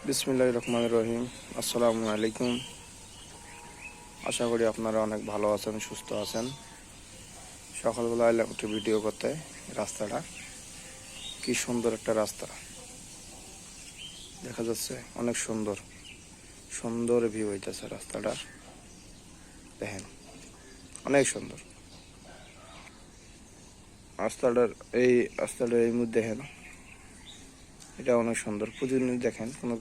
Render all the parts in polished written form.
বিসমিল্লাহির রহমানির রহিম। আসসালামু আলাইকুম। আশা করি আপনারা অনেক ভালো আছেন, সুস্থ আছেন। সকালবেলা এলাম একটু ভিডিও করতে। রাস্তাটা কি সুন্দর একটা রাস্তা দেখা যাচ্ছে, অনেক সুন্দর সুন্দর ভিউ হইতেছে রাস্তাটা। দেখেন, অনেক সুন্দর রাস্তাটার এই মধ্যে দেখেন, এটা অনেক সুন্দর। প্রতিদিন দেখেন, কোনো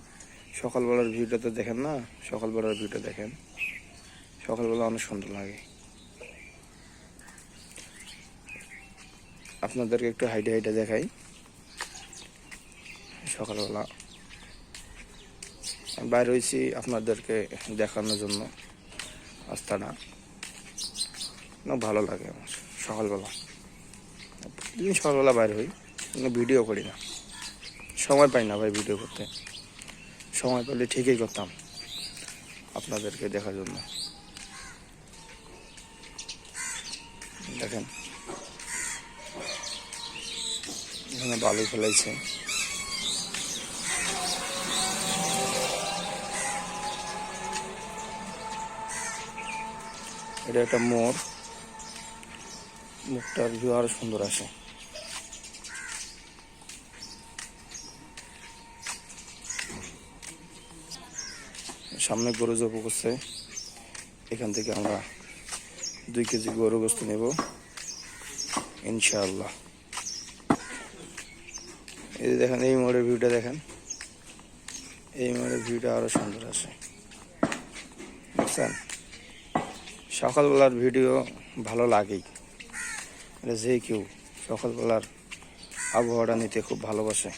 সকালবেলার ভিউটাতে দেখেন না, সকালবেলার ভিউটা দেখেন, সকালবেলা অনেক সুন্দর লাগে। আপনাদেরকে একটু হাইটে হাইটে দেখাই। সকালবেলা বাইরে হয়েছি আপনাদেরকে দেখানোর জন্য। রাস্তাটা অনেক ভালো লাগে আমার। সকালবেলা প্রতিদিন সকালবেলা বাইরে হই, কিন্তু ভিডিও করি না, সময় পাই না ভাই ভিডিও করতে। সময় পেলে ঠিকই করতাম আপনাদেরকে দেখার জন্য। দেখেন, এখানে বালু ফেলাইছে। এটা একটা মোড়, মুখটার ভিউ আরো সুন্দর আসে। সামনে গরু জবো করছে, এখান থেকে আমরা 2 কেজি গরু গোস্ত নেব ইনশাআল্লাহ। এই যে দেখেন, এই মোড়ের ভিউটা দেখেন, এই মোড়ের ভিউটা আরো সুন্দর আসে, বুঝছেন? সকালবেলার ভিডিও ভালো লাগেই, যে কেউ সকালবেলার আবহাওয়াটা নিতে খুব ভালোবাসে।